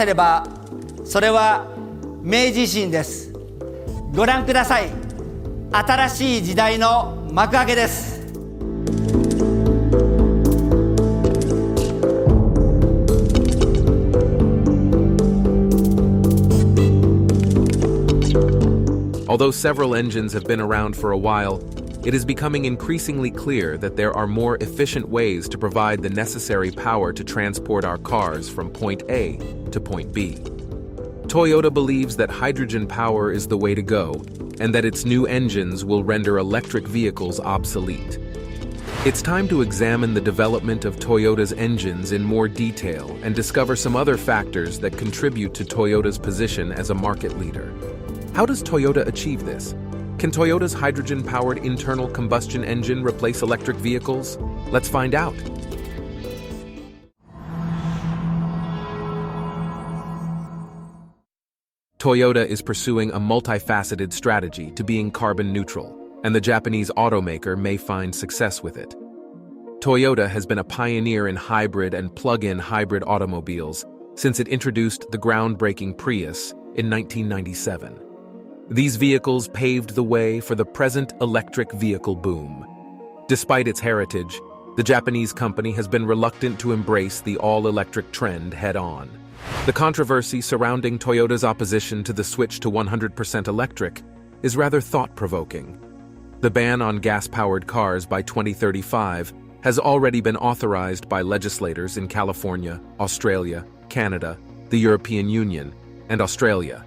せれば、それは明治維新です。ご覧ください。新しい時代の幕開けです。Although several engines have been around for a while, it is becoming increasingly clear that there are more efficient ways to provide the necessary power to transport our cars from point A to point B. Toyota believes that hydrogen power is the way to go, and that its new engines will render electric vehicles obsolete. It's time to examine the development of Toyota's engines in more detail and discover some other factors that contribute to Toyota's position as a market leader. How does Toyota achieve this? Can Toyota's hydrogen-powered internal combustion engine replace electric vehicles? Let's find out. Toyota is pursuing a multifaceted strategy to being carbon neutral, and the Japanese automaker may find success with it. Toyota has been a pioneer in hybrid and plug-in hybrid automobiles since it introduced the groundbreaking Prius in 1997. These vehicles paved the way for the present electric vehicle boom. Despite its heritage, the Japanese company has been reluctant to embrace the all-electric trend head-on. The controversy surrounding Toyota's opposition to the switch to 100% electric is rather thought-provoking. The ban on gas-powered cars by 2035 has already been authorized by legislators in California, Australia, Canada, the European Union, and Australia.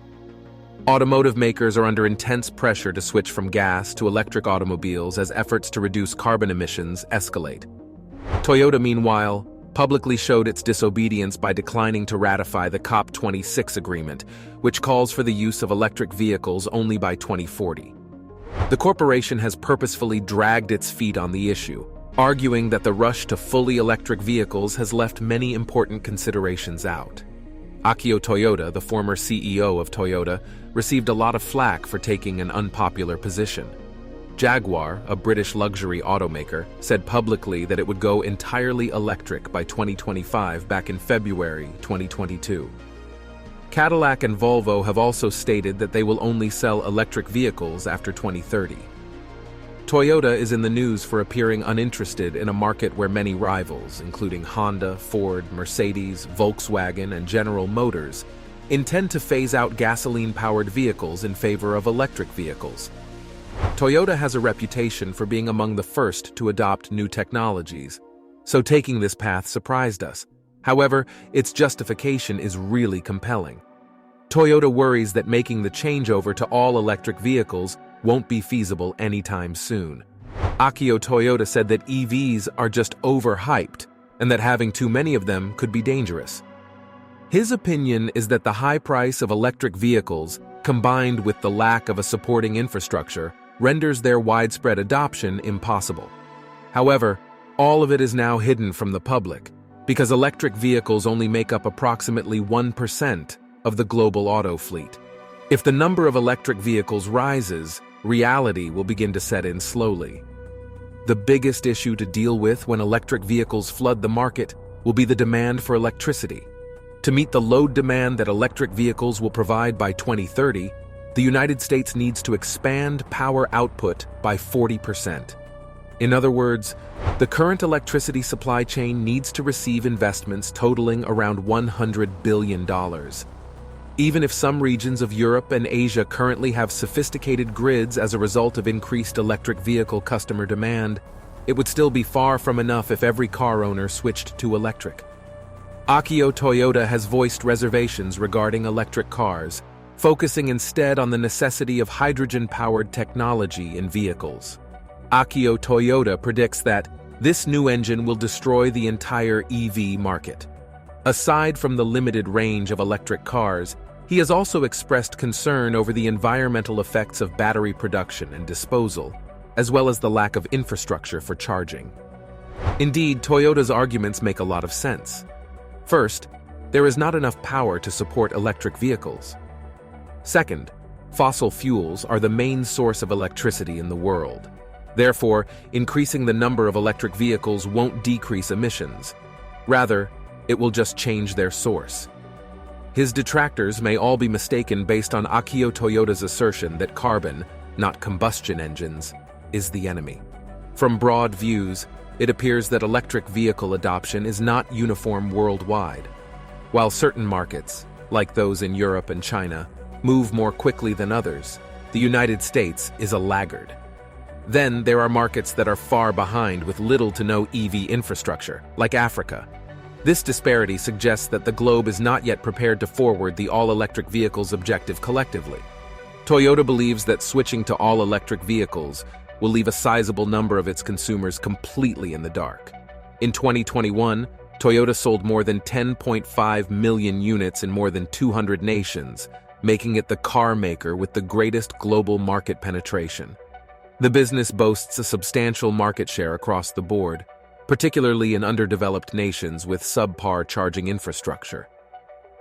Automotive makers are under intense pressure to switch from gas to electric automobiles as efforts to reduce carbon emissions escalate. Toyota, meanwhile, publicly showed its disobedience by declining to ratify the COP26 agreement, which calls for the use of electric vehicles only by 2040. The corporation has purposefully dragged its feet on the issue, arguing that the rush to fully electric vehicles has left many important considerations out. Akio Toyoda, the former CEO of Toyota, received a lot of flack for taking an unpopular position. Jaguar, a British luxury automaker, said publicly that it would go entirely electric by 2025 back in February 2022. Cadillac and Volvo have also stated that they will only sell electric vehicles after 2030. Toyota is in the news for appearing uninterested in a market where many rivals, including Honda, Ford, Mercedes, Volkswagen, and General Motors, intend to phase out gasoline-powered vehicles in favor of electric vehicles. Toyota has a reputation for being among the first to adopt new technologies, so taking this path surprised us. However, its justification is really compelling. Toyota worries that making the changeover to all electric vehicles won't be feasible anytime soon. Akio Toyoda said that EVs are just overhyped and that having too many of them could be dangerous. His opinion is that the high price of electric vehicles, combined with the lack of a supporting infrastructure, renders their widespread adoption impossible. However, all of it is now hidden from the public, because electric vehicles only make up approximately 1% of the global auto fleet. If the number of electric vehicles rises, reality will begin to set in slowly. The biggest issue to deal with when electric vehicles flood the market will be the demand for electricity. To meet the load demand that electric vehicles will provide by 2030, the United States needs to expand power output by 40%. In other words, the current electricity supply chain needs to receive investments totaling around $100 billion. Even if some regions of Europe and Asia currently have sophisticated grids as a result of increased electric vehicle customer demand, it would still be far from enough if every car owner switched to electric. Akio Toyoda has voiced reservations regarding electric cars, focusing instead on the necessity of hydrogen-powered technology in vehicles. Akio Toyoda predicts that this new engine will destroy the entire EV market. Aside from the limited range of electric cars, he has also expressed concern over the environmental effects of battery production and disposal, as well as the lack of infrastructure for charging. Indeed, Toyota's arguments make a lot of sense. First, there is not enough power to support electric vehicles. Second, fossil fuels are the main source of electricity in the world. Therefore, increasing the number of electric vehicles won't decrease emissions. Rather, it will just change their source. His detractors may all be mistaken based on Kako Toyota's assertion that carbon, not combustion engines, is the enemy. From broad views, it appears that electric vehicle adoption is not uniform worldwide. While certain markets, like those in Europe and China, move more quickly than others, the United States is a laggard. Then there are markets that are far behind with little to no EV infrastructure, like Africa. This disparity suggests that the globe is not yet prepared to forward the all-electric vehicles objective collectively. Toyota believes that switching to all-electric vehicles will leave a sizable number of its consumers completely in the dark. In 2021, Toyota sold more than 10.5 million units in more than 200 nations, making it the car maker with the greatest global market penetration. The business boasts a substantial market share across the board, particularly in underdeveloped nations with subpar charging infrastructure.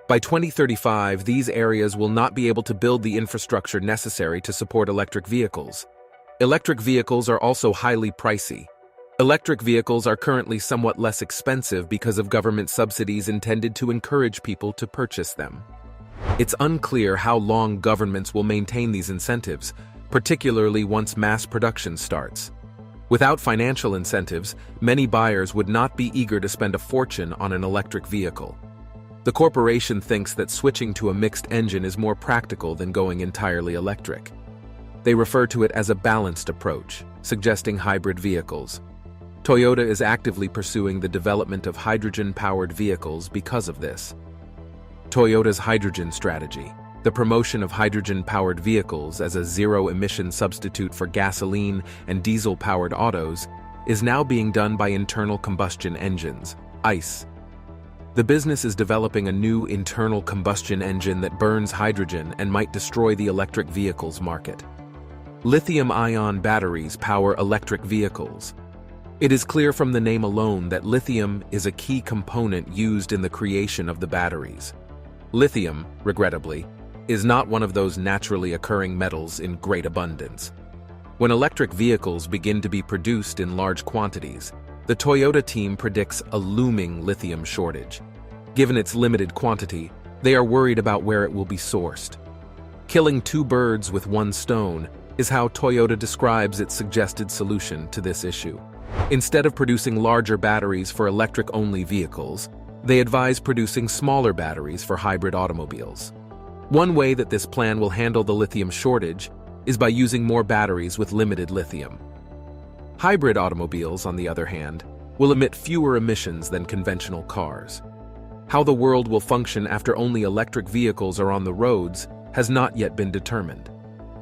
By 2035, these areas will not be able to build the infrastructure necessary to support electric vehicles. Electric vehicles are also highly pricey. Electric vehicles are currently somewhat less expensive because of government subsidies intended to encourage people to purchase them. It's unclear how long governments will maintain these incentives, particularly once mass production starts. Without financial incentives, many buyers would not be eager to spend a fortune on an electric vehicle. The corporation thinks that switching to a mixed engine is more practical than going entirely electric. They refer to it as a balanced approach, suggesting hybrid vehicles. Toyota is actively pursuing the development of hydrogen-powered vehicles because of this. Toyota's hydrogen strategy, the promotion of hydrogen-powered vehicles as a zero-emission substitute for gasoline and diesel-powered autos, is now being done by internal combustion engines, ICE. The business is developing a new internal combustion engine that burns hydrogen and might destroy the electric vehicles market. Lithium-ion batteries power electric vehicles. It is clear from the name alone that lithium is a key component used in the creation of the batteries. Lithium, regrettably, is not one of those naturally occurring metals in great abundance. When electric vehicles begin to be produced in large quantities, the Toyota team predicts a looming lithium shortage. Given its limited quantity, they are worried about where it will be sourced. Killing two birds with one stone is how Toyota describes its suggested solution to this issue. Instead of producing larger batteries for electric-only vehicles, they advise producing smaller batteries for hybrid automobiles. One way that this plan will handle the lithium shortage is by using more batteries with limited lithium. Hybrid automobiles, on the other hand, will emit fewer emissions than conventional cars. How the world will function after only electric vehicles are on the roads has not yet been determined.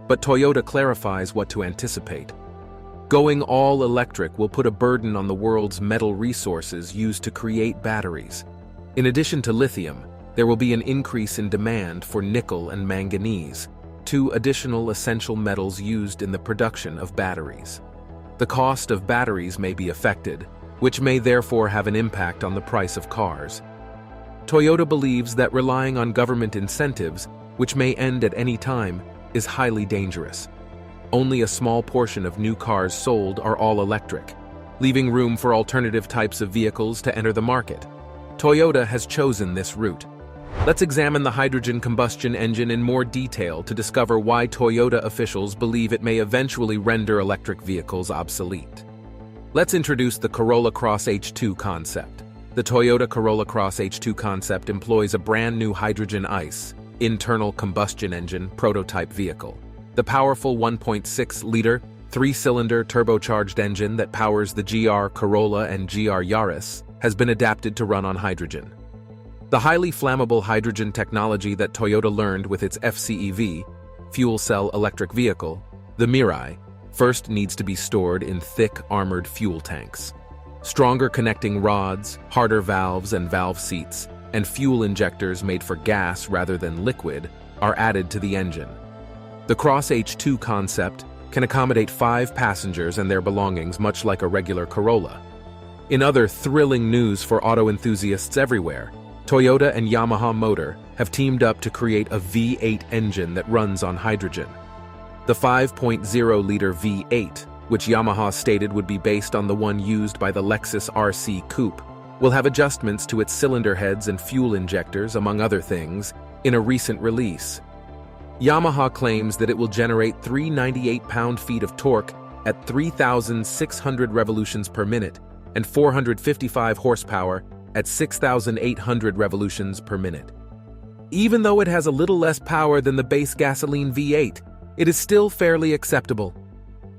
But Toyota clarifies what to anticipate. Going all electric will put a burden on the world's metal resources used to create batteries. In addition to lithium, there will be an increase in demand for nickel and manganese, two additional essential metals used in the production of batteries. The cost of batteries may be affected, which may therefore have an impact on the price of cars. Toyota believes that relying on government incentives, which may end at any time, is highly dangerous. Only a small portion of new cars sold are all electric, leaving room for alternative types of vehicles to enter the market. Toyota has chosen this route. Let's examine the hydrogen combustion engine in more detail to discover why Toyota officials believe it may eventually render electric vehicles obsolete. Let's introduce the Corolla Cross H2 concept. The Toyota Corolla Cross H2 concept employs a brand new hydrogen ICE, internal combustion engine, prototype vehicle. The powerful 1.6-liter, three-cylinder turbocharged engine that powers the GR Corolla and GR Yaris has been adapted to run on hydrogen. The highly flammable hydrogen technology that Toyota learned with its FCEV, fuel cell electric vehicle, the Mirai, first needs to be stored in thick armored fuel tanks. Stronger connecting rods, harder valves and valve seats, and fuel injectors made for gas rather than liquid are added to the engine. The Cross H2 concept can accommodate 5 passengers and their belongings much like a regular Corolla. In other thrilling news for auto enthusiasts everywhere, Toyota and Yamaha Motor have teamed up to create a V8 engine that runs on hydrogen. The 5.0-liter V8, which Yamaha stated would be based on the one used by the Lexus RC Coupe, will have adjustments to its cylinder heads and fuel injectors, among other things, in a recent release. Yamaha claims that it will generate 398 pound-feet of torque at 3,600 revolutions per minute and 455 horsepower at 6,800 revolutions per minute. Even though it has a little less power than the base gasoline V8, it is still fairly acceptable.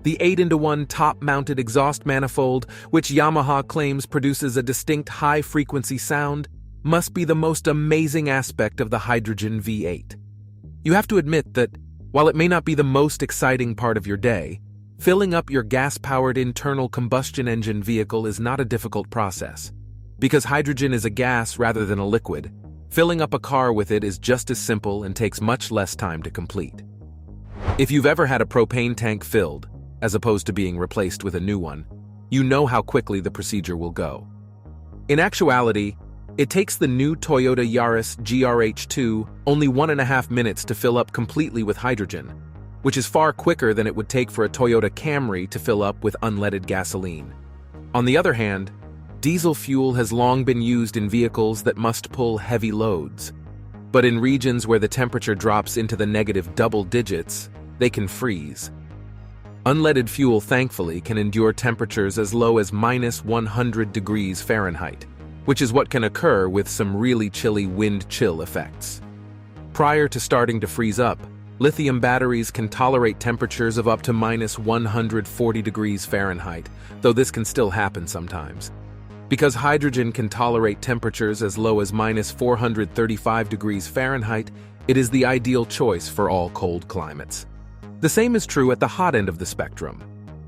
The 8-into-1 top-mounted exhaust manifold, which Yamaha claims produces a distinct high-frequency sound, must be the most amazing aspect of the hydrogen V8. You have to admit that, while it may not be the most exciting part of your day, filling up your gas-powered internal combustion engine vehicle is not a difficult process. Because hydrogen is a gas rather than a liquid, filling up a car with it is just as simple and takes much less time to complete. If you've ever had a propane tank filled, as opposed to being replaced with a new one, you know how quickly the procedure will go. In actuality, it takes the new Toyota Yaris GRH2 only 1.5 minutes to fill up completely with hydrogen, which is far quicker than it would take for a Toyota Camry to fill up with unleaded gasoline. On the other hand, diesel fuel has long been used in vehicles that must pull heavy loads. But in regions where the temperature drops into the negative double digits, they can freeze. Unleaded fuel, thankfully, can endure temperatures as low as -100 degrees Fahrenheit, which is what can occur with some really chilly wind chill effects. Prior to starting to freeze up, lithium batteries can tolerate temperatures of up to -140 degrees Fahrenheit, though this can still happen sometimes. Because hydrogen can tolerate temperatures as low as -435 degrees Fahrenheit, it is the ideal choice for all cold climates. The same is true at the hot end of the spectrum.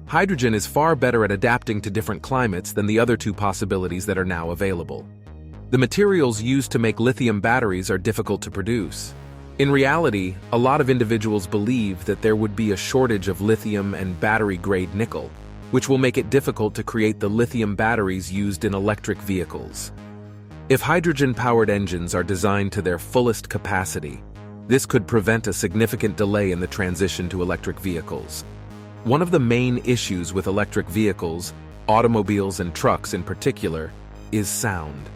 Hydrogen is far better at adapting to different climates than the other two possibilities that are now available. The materials used to make lithium batteries are difficult to produce. In reality, a lot of individuals believe that there would be a shortage of lithium and battery-grade nickel, which will make it difficult to create the lithium batteries used in electric vehicles. If hydrogen-powered engines are designed to their fullest capacity, this could prevent a significant delay in the transition to electric vehicles. One of the main issues with electric vehicles, automobiles and trucks in particular, is sound.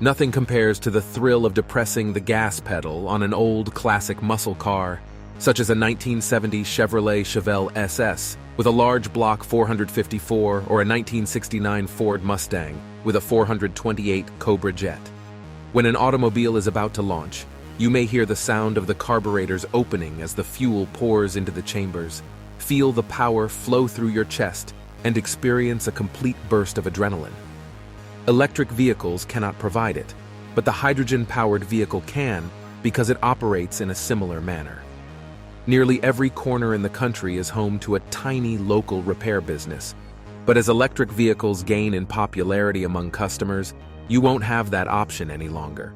Nothing compares to the thrill of depressing the gas pedal on an old classic muscle car, such as a 1970 Chevrolet Chevelle SS with a large block 454 or a 1969 Ford Mustang with a 428 Cobra Jet. When an automobile is about to launch, you may hear the sound of the carburetors opening as the fuel pours into the chambers, feel the power flow through your chest, and experience a complete burst of adrenaline. Electric vehicles cannot provide it, but the hydrogen-powered vehicle can because it operates in a similar manner. Nearly every corner in the country is home to a tiny local repair business, but as electric vehicles gain in popularity among customers, you won't have that option any longer.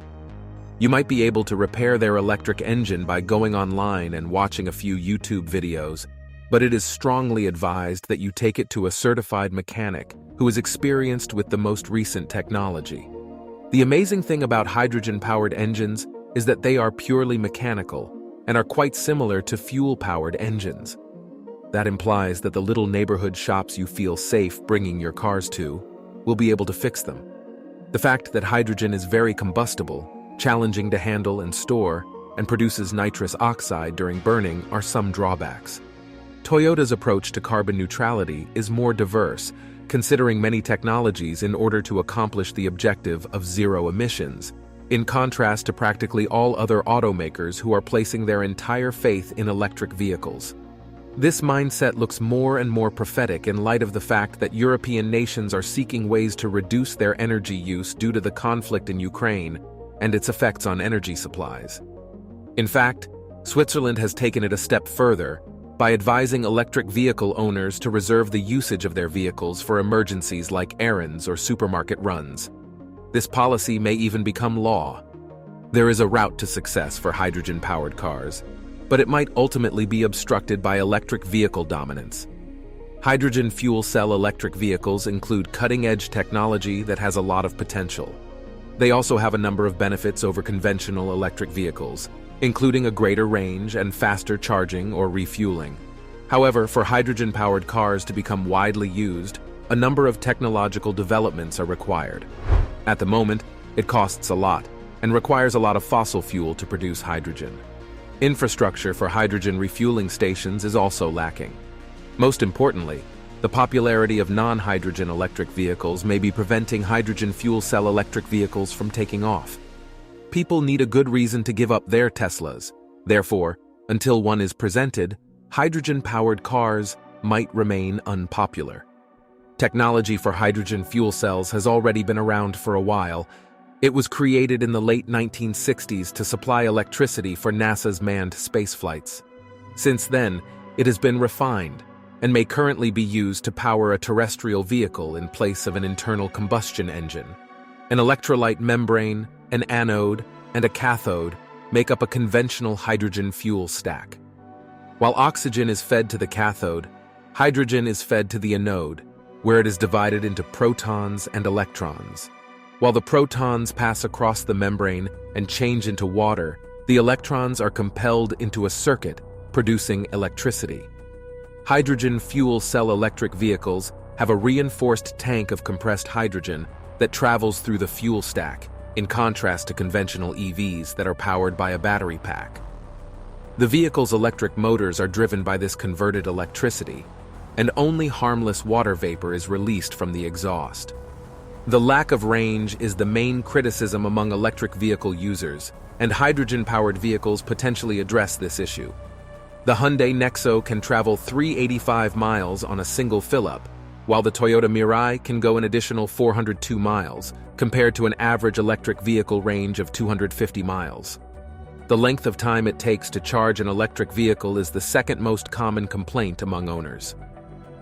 You might be able to repair their electric engine by going online and watching a few YouTube videos, but it is strongly advised that you take it to a certified mechanic who is experienced with the most recent technology. The amazing thing about hydrogen-powered engines is that they are purely mechanical and are quite similar to fuel-powered engines. That implies that the little neighborhood shops you feel safe bringing your cars to will be able to fix them. The fact that hydrogen is very combustible, challenging to handle and store, and produces nitrous oxide during burning are some drawbacks. Toyota's approach to carbon neutrality is more diverse, considering many technologies in order to accomplish the objective of zero emissions, in contrast to practically all other automakers who are placing their entire faith in electric vehicles. This mindset looks more and more prophetic in light of the fact that European nations are seeking ways to reduce their energy use due to the conflict in Ukraine and its effects on energy supplies. In fact, Switzerland has taken it a step further by advising electric vehicle owners to reserve the usage of their vehicles for emergencies like errands or supermarket runs. This policy may even become law. There is a route to success for hydrogen-powered cars, but it might ultimately be obstructed by electric vehicle dominance. Hydrogen fuel cell electric vehicles include cutting-edge technology that has a lot of potential. They also have a number of benefits over conventional electric vehicles, including a greater range and faster charging or refueling. However, for hydrogen-powered cars to become widely used, a number of technological developments are required. At the moment, it costs a lot and requires a lot of fossil fuel to produce hydrogen. Infrastructure for hydrogen refueling stations is also lacking. Most importantly, the popularity of non-hydrogen electric vehicles may be preventing hydrogen fuel cell electric vehicles from taking off. People need a good reason to give up their Teslas. Therefore, until one is presented, hydrogen-powered cars might remain unpopular. Technology for hydrogen fuel cells has already been around for a while. It was created in the late 1960s to supply electricity for NASA's manned space flights. Since then, it has been refined and may currently be used to power a terrestrial vehicle in place of an internal combustion engine. An electrolyte membrane, an anode, and a cathode make up a conventional hydrogen fuel stack. While oxygen is fed to the cathode, hydrogen is fed to the anode, where it is divided into protons and electrons. While the protons pass across the membrane and change into water, the electrons are compelled into a circuit, producing electricity. Hydrogen fuel cell electric vehicles have a reinforced tank of compressed hydrogen that travels through the fuel stack, in contrast to conventional EVs that are powered by a battery pack. The vehicle's electric motors are driven by this converted electricity, and only harmless water vapor is released from the exhaust. The lack of range is the main criticism among electric vehicle users, and hydrogen-powered vehicles potentially address this issue. The Hyundai Nexo can travel 385 miles on a single fill-up, while the Toyota Mirai can go an additional 402 miles, compared to an average electric vehicle range of 250 miles. The length of time it takes to charge an electric vehicle is the second most common complaint among owners.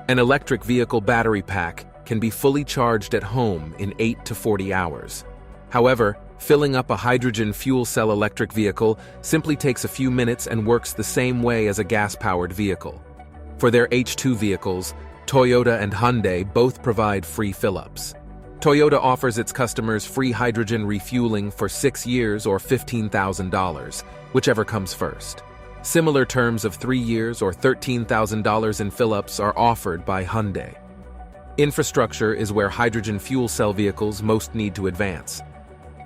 An electric vehicle battery pack can be fully charged at home in 8 to 40 hours. However, filling up a hydrogen fuel cell electric vehicle simply takes a few minutes and works the same way as a gas-powered vehicle. For their H2 vehicles, Toyota and Hyundai both provide free fill-ups. Toyota offers its customers free hydrogen refueling for 6 years or $15,000, whichever comes first. Similar terms of 3 years or $13,000 in fill-ups are offered by Hyundai. Infrastructure is where hydrogen fuel cell vehicles most need to advance.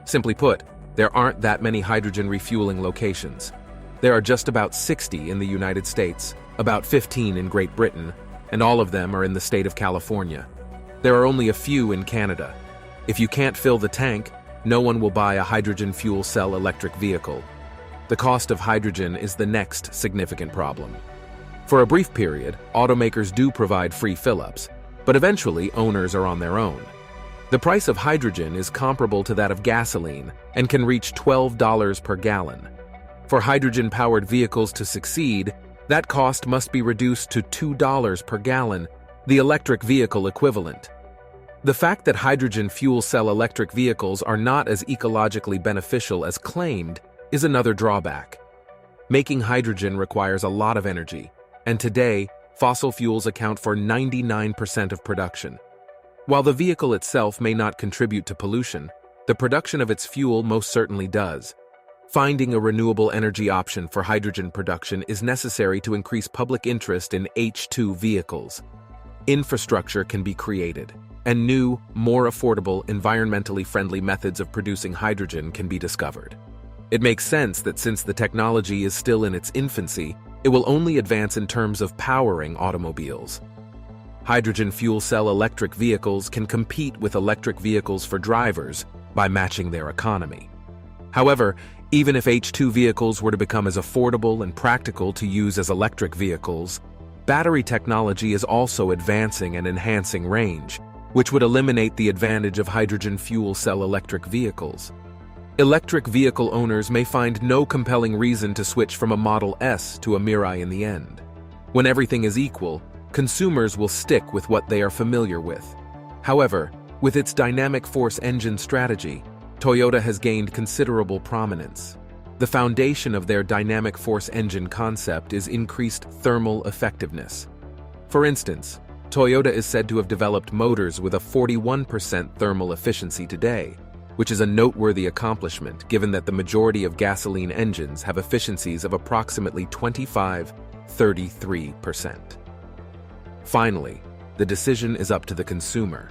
Simply put, there aren't that many hydrogen refueling locations. There are just about 60 in the United States, about 15 in Great Britain, and all of them are in the state of California. There are only a few in Canada. If you can't fill the tank, no one will buy a hydrogen fuel cell electric vehicle. The cost of hydrogen is the next significant problem. For a brief period, automakers do provide free fill-ups, but eventually owners are on their own. The price of hydrogen is comparable to that of gasoline and can reach $12 per gallon. For hydrogen-powered vehicles to succeed, that cost must be reduced to $2 per gallon, the electric vehicle equivalent. The fact that hydrogen fuel cell electric vehicles are not as ecologically beneficial as claimed is another drawback. Making hydrogen requires a lot of energy, and today, fossil fuels account for 99% of production. While the vehicle itself may not contribute to pollution, the production of its fuel most certainly does. Finding a renewable energy option for hydrogen production is necessary to increase public interest in H2 vehicles. Infrastructure can be created, and new, more affordable, environmentally friendly methods of producing hydrogen can be discovered. It makes sense that since the technology is still in its infancy, it will only advance in terms of powering automobiles. Hydrogen fuel cell electric vehicles can compete with electric vehicles for drivers by matching their economy. However, even if H2 vehicles were to become as affordable and practical to use as electric vehicles, battery technology is also advancing and enhancing range, which would eliminate the advantage of hydrogen fuel cell electric vehicles. Electric vehicle owners may find no compelling reason to switch from a Model S to a Mirai in the end. When everything is equal, consumers will stick with what they are familiar with. However, with its dynamic force engine strategy, Toyota has gained considerable prominence. The foundation of their dynamic force engine concept is increased thermal effectiveness. For instance, Toyota is said to have developed motors with a 41% thermal efficiency today, which is a noteworthy accomplishment given that the majority of gasoline engines have efficiencies of approximately 25–33%. Finally, the decision is up to the consumer.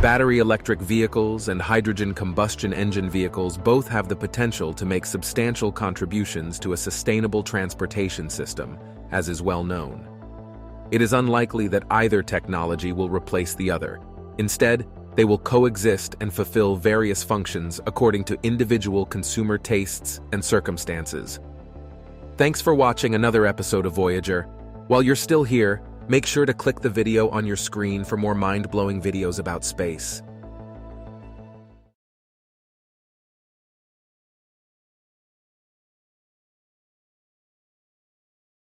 Battery electric vehicles and hydrogen combustion engine vehicles both have the potential to make substantial contributions to a sustainable transportation system, as is well known. It is unlikely that either technology will replace the other. Instead, they will coexist and fulfill various functions according to individual consumer tastes and circumstances. Thanks for watching another episode of Voyager. While you're still here, make sure to click the video on your screen for more mind-blowing videos about space.